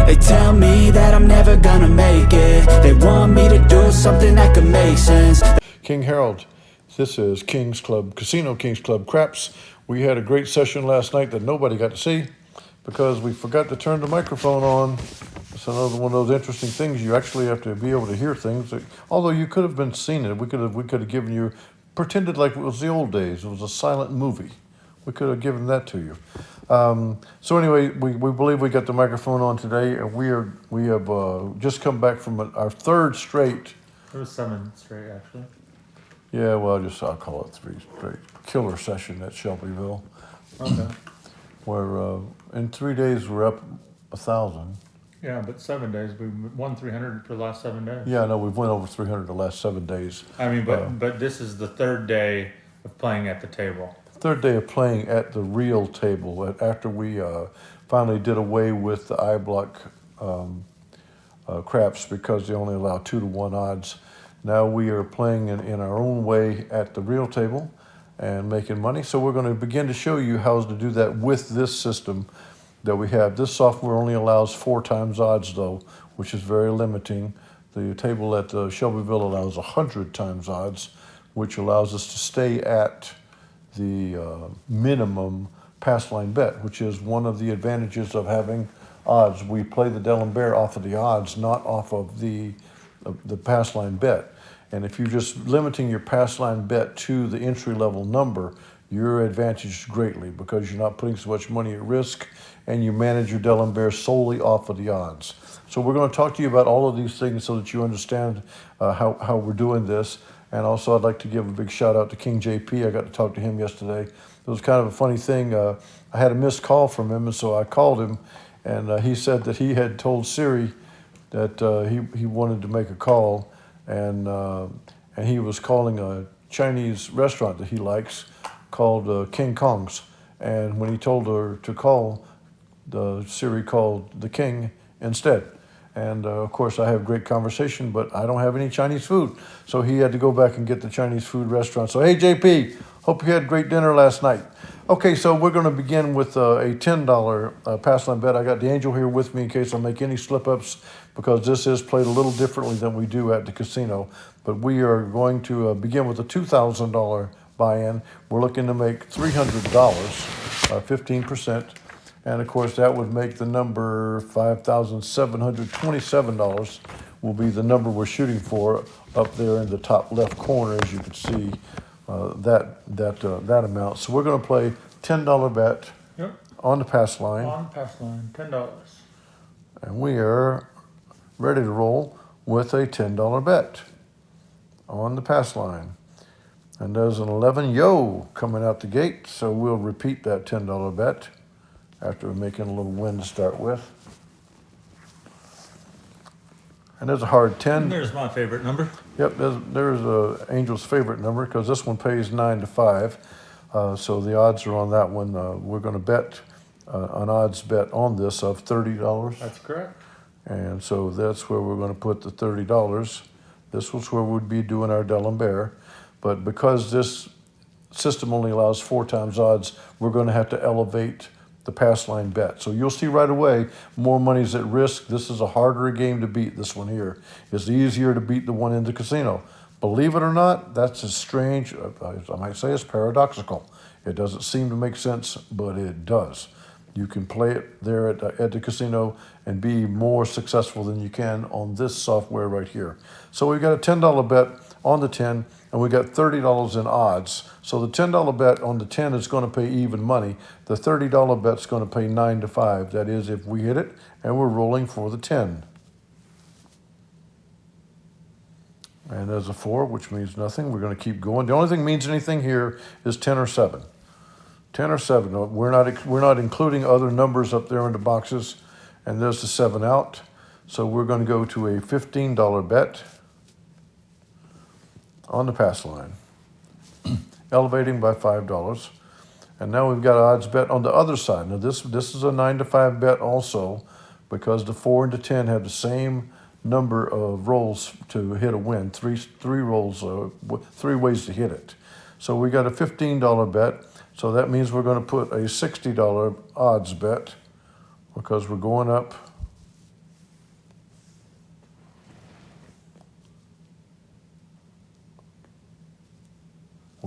They tell me that I'm never gonna make it. They want me to do something that could make sense. King Harold, this is King's Club, Casino King's Club Craps. We had a great session last night that nobody got to see because we forgot to turn the microphone on. It's another one of those interesting things. You actually have to be able to hear things. Although you could have been seeing it, we could have given you, pretended like it was the old days. It was a silent movie. We could have given that to you. So anyway, we believe we got the microphone on today, and we have just come back from our third straight. It was 7 straight, actually. Yeah, well, I'll call it 3 straight killer session at Shelbyville. Okay. Where in 3 days we're up 1,000. Yeah, but 7 days. We won 300 for the last 7 days. Yeah, no, we've went over 300 the last 7 days. I mean, but this is the third day of playing at the table. Third day of playing at the real table after we finally did away with the I block craps because they only allow 2-to-1 odds. Now we are playing in our own way at the real table and making money. So we're going to begin to show you how to do that with this system that we have. This software only allows 4 times odds though, which is very limiting. The table at Shelbyville allows 100 times odds, which allows us to stay at the minimum pass line bet, which is one of the advantages of having odds. We play the D'Alembert off of the odds, not off of the pass line bet. And if you're just limiting your pass line bet to the entry level number, you're advantaged greatly because you're not putting so much money at risk and you manage your D'Alembert solely off of the odds. So we're going to talk to you about all of these things so that you understand how we're doing this. And also I'd like to give a big shout out to King JP. I got to talk to him yesterday. It was kind of a funny thing. I had a missed call from him, and so I called him, and he said that he had told Siri that he wanted to make a call, and he was calling a Chinese restaurant that he likes called King Kong's. And when he told her to call, Siri called the King instead. And of course, I have great conversation, but I don't have any Chinese food. So he had to go back and get the Chinese food restaurant. So, hey, JP, hope you had great dinner last night. Okay, so we're going to begin with a $10 pass line bet. I got the angel here with me in case I make any slip-ups because this is played a little differently than we do at the casino. But we are going to begin with a $2,000 buy-in. We're looking to make $300, 15%. And of course, that would make the number $5,727 will be the number we're shooting for up there in the top left corner, as you can see that amount. So we're going to play $10 bet on the pass line. On the pass line, $10. And we are ready to roll with a $10 bet on the pass line. And there's an 11 yo coming out the gate, so we'll repeat that $10 bet after making a little win to start with. And there's a hard 10. And there's my favorite number. Yep, there's Angel's favorite number because this one pays 9 to 5. So the odds are on that one. We're going to bet an odds bet on this of $30. That's correct. And so that's where we're going to put the $30. This was where we'd be doing our D'Alembert. But because this system only allows 4 times odds, we're going to have to elevate the pass line bet. So you'll see right away, more money's at risk. This is a harder game to beat, this one here. It's easier to beat the one in the casino. Believe it or not, that's as strange, I might say it's paradoxical. It doesn't seem to make sense, but it does. You can play it there at the casino and be more successful than you can on this software right here. So we've got a $10 bet on the 10, and we got $30 in odds. So the $10 bet on the 10 is going to pay even money. The $30 bet's going to pay 9 to 5. That is if we hit it, and we're rolling for the 10. And there's a 4, which means nothing. We're going to keep going. The only thing means anything here is 10 or 7. 10 or 7. We're not including other numbers up there in the boxes. And there's the 7 out. So we're going to go to a $15 bet on the pass line, elevating by $5. And now we've got odds bet on the other side. Now this is a 9 to 5 bet also, because the 4 and the 10 have the same number of rolls to hit a win. Three rolls, 3 ways to hit it. So we got a $15 bet. So that means we're going to put a $60 odds bet because we're going up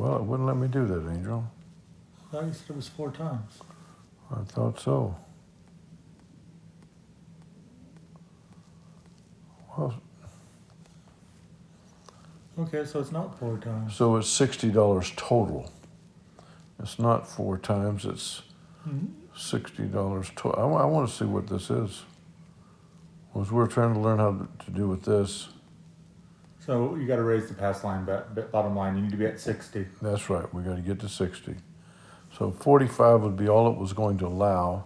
Well, it wouldn't let me do that, Angel. I thought you said it was 4 times. I thought so. Well, Okay, so it's not 4 times. so it's $60 total. It's not 4 times, it's $60 total. I want to see what this is. Was we're trying to learn how to do with this. So you got to raise the pass line, bottom line. You need to be at 60. That's right, we got to get to 60. So 45 would be all it was going to allow.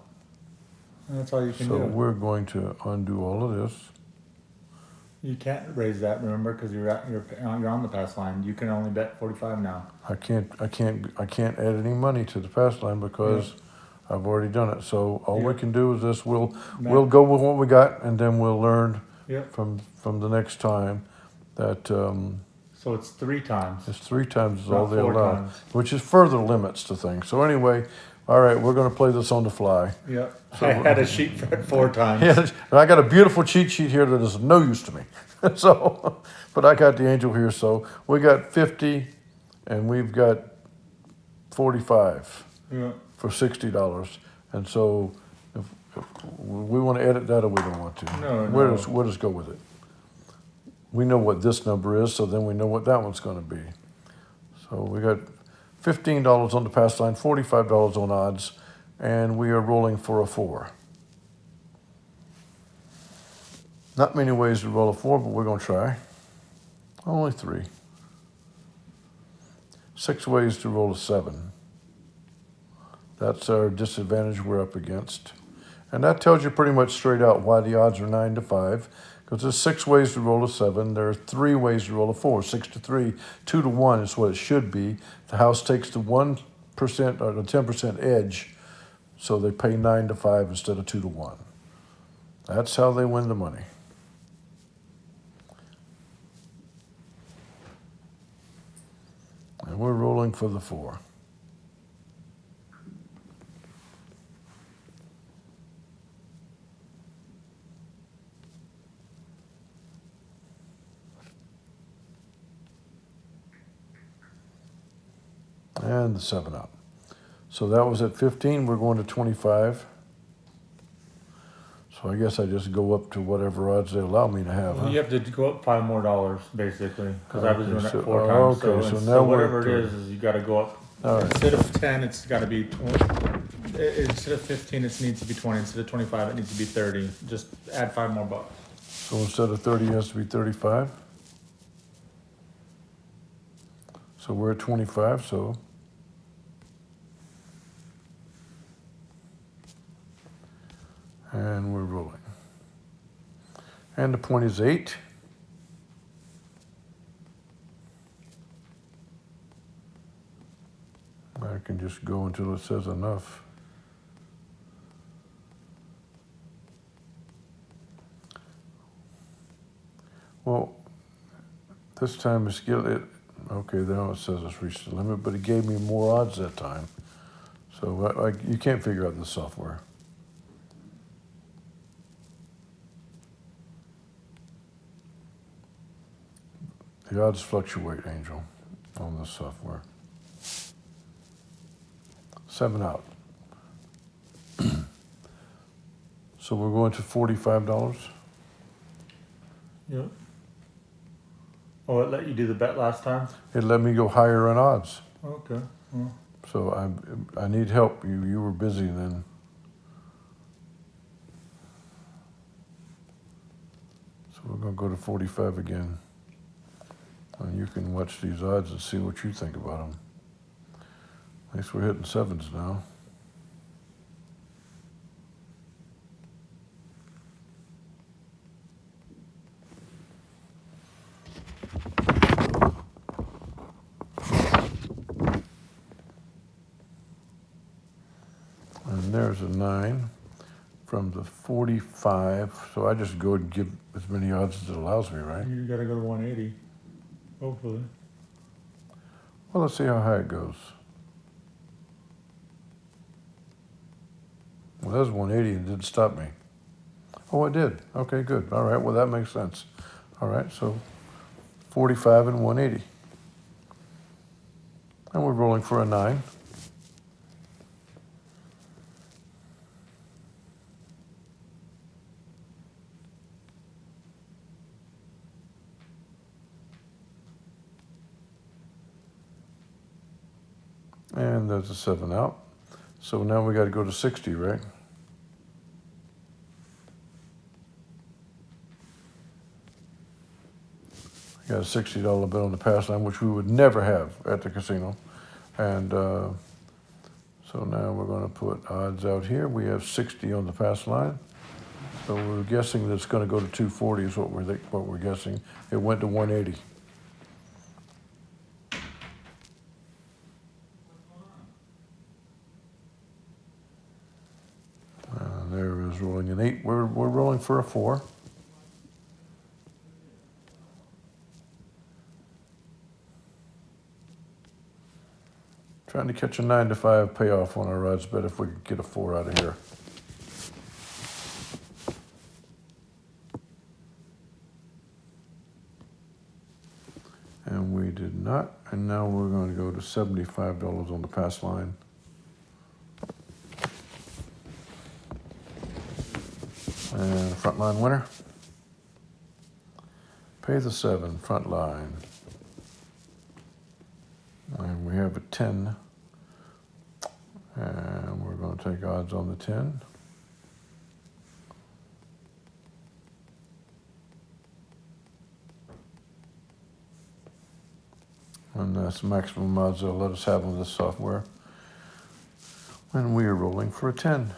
And that's all you can So do. we're going to undo all of this. You can't raise that, remember, because you're on the pass line. You can only bet 45 now. I can't add any money to the pass line because I've already done it. So all we Yeah. can do is this. We'll Matt. go with what we got, and then we'll learn Yep. from the next time that So it's 3 times. it's 3 times is Not all they 4 allow, times. which is further limits to things. So anyway, all right, we're going to play this on the fly. Yep. I had a sheet for it 4 times. Yeah, and I got a beautiful cheat sheet here that is no use to me. So, but I got the angel here. So we got 50, and we've got 45 Yeah. for $60. And so, if we want to edit that, or we don't want to. No, We'll just go with it. We know what this number is, so then we know what that one's going to be. So we got $15 on the pass line, $45 on odds, and we are rolling for a 4. Not many ways to roll a 4, but we're going to try. Only 3. 6 ways to roll a 7. That's our disadvantage we're up against. And that tells you pretty much straight out why the odds are 9 to 5. Because there's 6 ways to roll a 7. There are 3 ways to roll a 4. 6 to 3, 2 to 1 is what it should be. The house takes the 1% or the 10% edge, so they pay 9 to 5 instead of 2 to 1. That's how they win the money. And we're rolling for the 4. And the 7 up. So that was at 15. We're going to 25. So I guess I just go up to whatever odds they allow me to have. Well, Huh? you have to go up $5 more, basically, because I was Okay, doing it so- 4 oh, times. okay, so So, now we're whatever up it to- is you got to go up. All right. Instead of 10, it's got to be 20. Instead of 15, it needs to be 20. Instead of 25, it needs to be 30. Just add $5 more bucks. So instead of 30, it has to be 35. So we're at 25, so. And we're rolling. And the point is 8. I can just go until it says enough. Well, this time it's okay, now it says it's reached the limit, but it gave me more odds that time. So you can't figure out the software. The odds fluctuate, Angel, on this software. 7 out. So we're going to $45. Yep. Oh, it let you do the bet last time? It let me go higher on odds. Okay. Well, So I need help. You were busy then. So we're going to go to 45 again. And you can watch these odds and see what you think about them. At least we're hitting 7s now. And there's a 9 from the 45. So I just go and give as many odds as it allows me, right? you got to go to 180. Hopefully. Well, let's see how high it goes. Well, that was 180 and it didn't stop me. Oh, it did. Okay, good. All right, well, that makes sense. All right, so 45 and 180. And we're rolling for a 9. And there's a 7 out. So now we got to go to 60, right? I got a $60 bill on the pass line, which we would never have at the casino. And so now we're going to put odds out here. We have 60 on the pass line. So we're guessing that it's going to go to 240 is what we're guessing. It went to 180. There is rolling an 8. We're rolling for a 4. Trying to catch a 9 to 5 payoff on our odds bet if we could get a 4 out of here. And we did not. And now we're going to go to $75 on the pass line. And front line winner. Pay the 7, front line. And we have a 10. And we're going to take odds on the 10. And that's the maximum odds they'll let us have on this software. And we are rolling for a 10.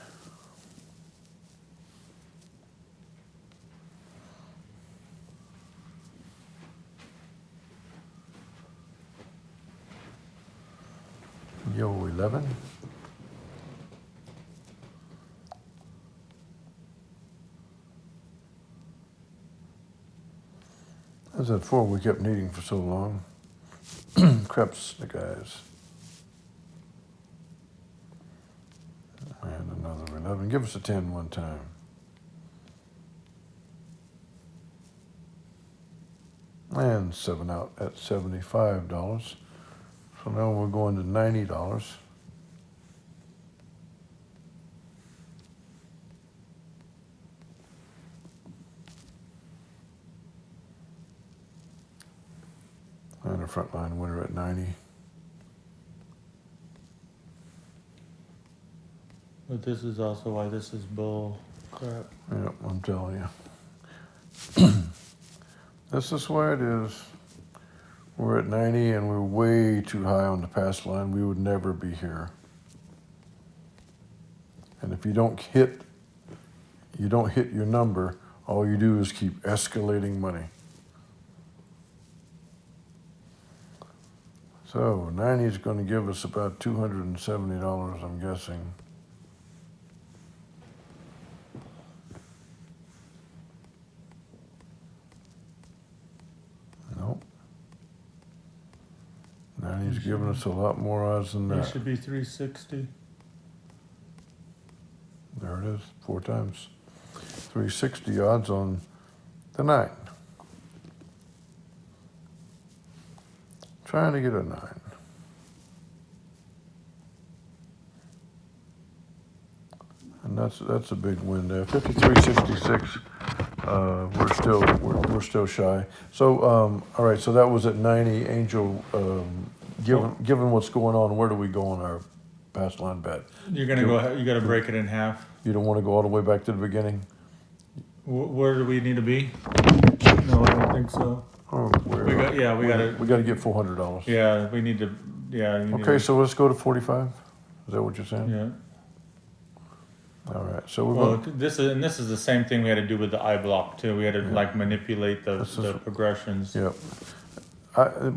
Yo, 11. That's that 4 we kept needing for so long. Creps the guys. And another 11. Give us a 10 one time. And 7 out at $75. So now we're going to $90. And a frontline winner at 90. But this is also why this is bull crap. Yep, I'm telling you. This is why it is. We're at 90 and we're way too high on the pass line. We would never be here. And if you don't hit your number, all you do is keep escalating money. So 90 is going to give us about $270, I'm guessing. Nope. 90's giving us a lot more odds than that. It should be 360. There it is, 4 times. 360 odds on the 9. Trying to get a 9. And that's a big win there. 53.66. We're still shy. So all right. So that was at 90. Angel. Given what's going on, where do we go on our pass line bet? You're gonna go. You got to break it in half. You don't want to go all the way back to the beginning. Where do we need to be? No, I don't think so. Oh, We got to. We got to get $400. Yeah, we need to. Yeah. Okay, so let's go to 45. Is that what you're saying? Yeah. All right. So we're Well, going. this is the same thing we had to do with the I block too. We had to like manipulate the This is- progressions. Yep.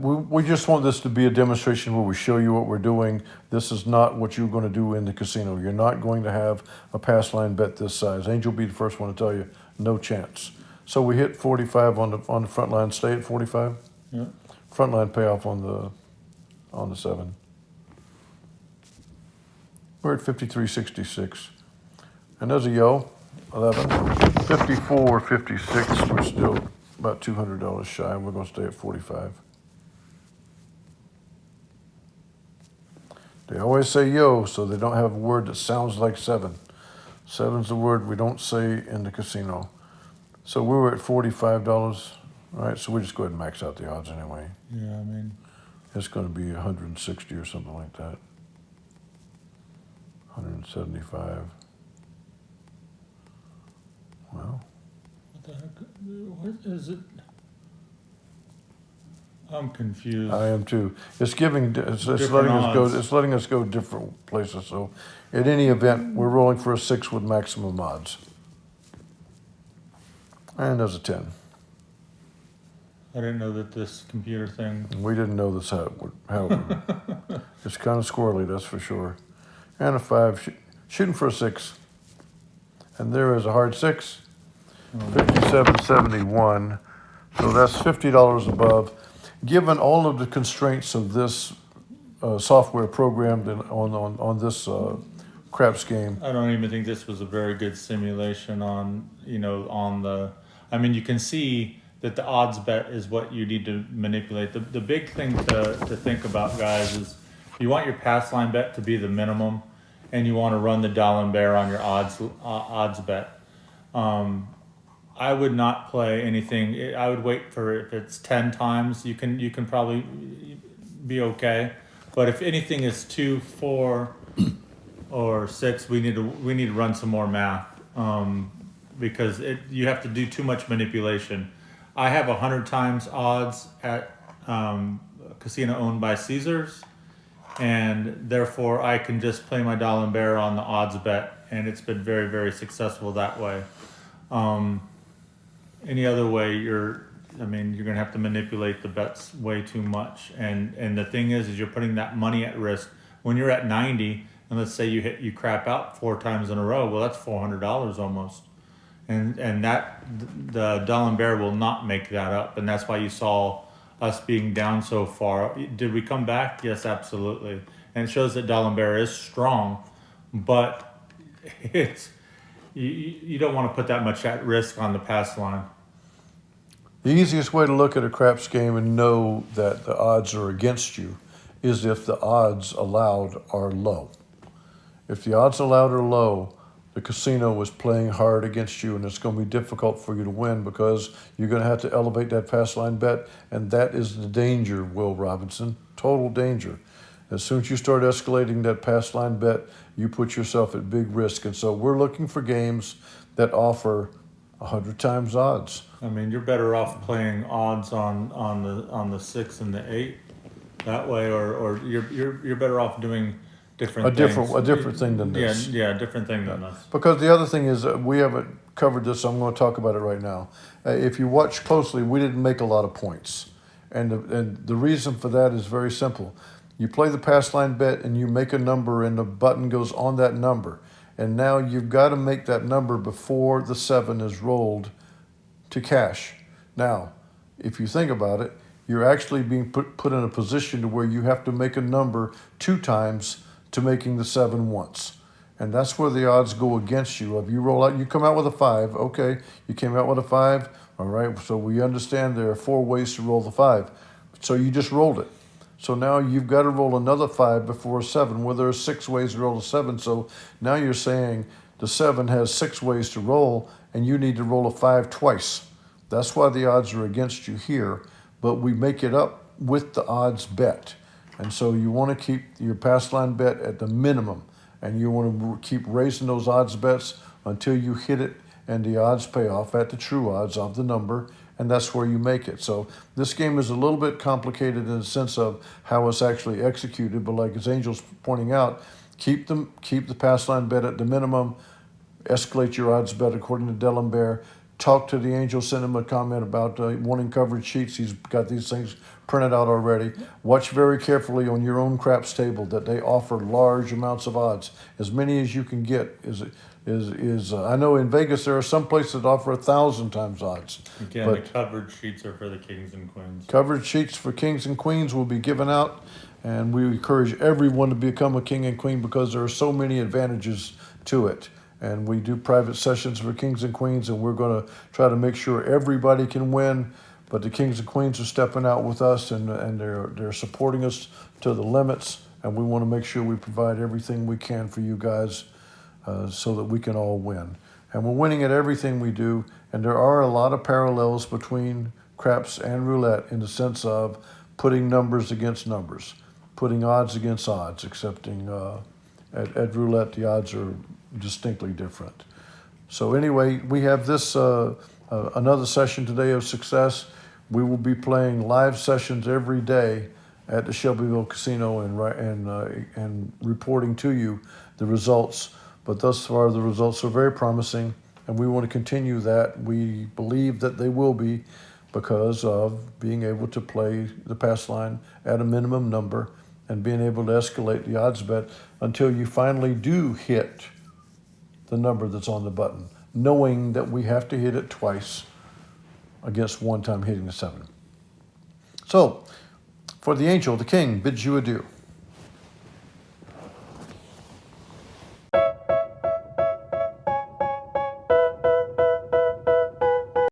We just want this to be a demonstration where we show you what we're doing. This is not what you're going to do in the casino. You're not going to have a pass line bet this size. Angel will be the first one to tell you, no chance. So we hit 45 on the front line. Stay at 45. Yeah. Front line payoff on the 7. We're at 53.66. And there's a yo, 11. 54.56. We're still about $200 shy. We're going to stay at 45. They always say yo, so they don't have a word that sounds like seven. Seven's the word we don't say in the casino. So we were at $45. All right, so we just go ahead and max out the odds anyway. Yeah, I mean, It's going to be 160 or something like that. 175. Well, what the heck? What is it? I'm confused. I am too. It's giving. It's Different letting us go. odds. It's letting us go different places. So, at any event, we're rolling for a 6 with maximum odds. And there's a 10. I didn't know that this computer thing. We didn't know this how it would. It's kind of squirrely, that's for sure. And a 5, shooting for a 6. And there is a hard 6. 57.71. So that's $50 above. Given all of the constraints of this software programmed on this craps game, I don't even think this was a very good simulation on the. I mean, you can see that the odds bet is what you need to manipulate. The big thing to think about, guys, is you want your pass line bet to be the minimum, and you want to run the D'Alembert on your odds bet. I would not play anything. I would wait for if it's 10 times. You can probably be okay, but if anything is 2, 4, or 6, we need to run some more math because you have to do too much manipulation. I have 100 times odds at a casino owned by Cesar's, and therefore I can just play my D'Alembert on the odds bet, and it's been very, very successful that way. Any other way, you're gonna have to manipulate the bets way too much, and the thing is you're putting that money at risk when you're at 90, and let's say you crap out 4 times in a row. Well, that's $400 almost. And that the D'Alembert will not make that up, and that's why you saw us being down so far. Did we come back? Yes, absolutely. And it shows that D'Alembert is strong, but it's you don't want to put that much at risk on the pass line. the easiest way to look at a craps game and know that the odds are against you is if the odds allowed are low. If the odds allowed are low, the casino is playing hard against you, and it's going to be difficult for you to win because you're going to have to elevate that pass line bet, and that is the danger, Will Robinson, total danger. As soon as you start escalating that pass line bet, you put yourself at big risk, and so we're looking for games that offer 100 times odds. I mean, you're better off playing odds on the 6 and the 8 that way, or you're better off doing different things. A different thing than this. Yeah, different thing than this. Because the other thing is, we haven't covered this, so I'm going to talk about it right now. If you watch closely, we didn't make a lot of points. And the reason for that is very simple. You play the pass line bet and you make a number and the button goes on that number. And now you've got to make that number before the 7 is rolled to cash. Now, if you think about it, you're actually being put in a position to where you have to make a number 2 times to making the 7 once. And that's where the odds go against you. If you roll out, you come out with a 5, okay, you came out with a 5, all right, so we understand there are 4 ways to roll the 5. So you just rolled it. So now you've got to roll another 5 before a 7, where there are 6 ways to roll a 7. So now you're saying the 7 has 6 ways to roll, and you need to roll a 5 twice. That's why the odds are against you here, but we make it up with the odds bet. And so you want to keep your pass line bet at the minimum, and you want to keep raising those odds bets until you hit it and the odds pay off at the true odds of the number, and that's where you make it. So this game is a little bit complicated in the sense of how it's actually executed, but like as Angel's pointing out, keep the pass line bet at the minimum, escalate your odds bet according to D'Alembert. Talk to the Angel, send him a comment about wanting coverage sheets. He's got these things printed out already. Watch very carefully on your own craps table that they offer large amounts of odds, as many as you can get. I know in Vegas there are some places that offer 1,000 times odds. Again, but the coverage sheets are for the kings and queens. coverage sheets for kings and queens will be given out, and we encourage everyone to become a king and queen because there are so many advantages to it. And we do private sessions for kings and queens, and we're going to try to make sure everybody can win. But the kings and queens are stepping out with us, and they're supporting us to the limits. and we want to make sure we provide everything we can for you guys so that we can all win. And we're winning at everything we do, and there are a lot of parallels between craps and roulette in the sense of putting numbers against numbers, putting odds against odds, excepting at roulette the odds are distinctly different. So anyway, we have this another session today of success. We will be playing live sessions every day at the Shelbyville Casino and reporting to you the results. But thus far, the results are very promising, and we want to continue that. We believe that they will be because of being able to play the pass line at a minimum number and being able to escalate the odds bet until you finally do hit the number that's on the button, knowing that we have to hit it twice against one time hitting the 7. So, for the angel, the king bids you adieu.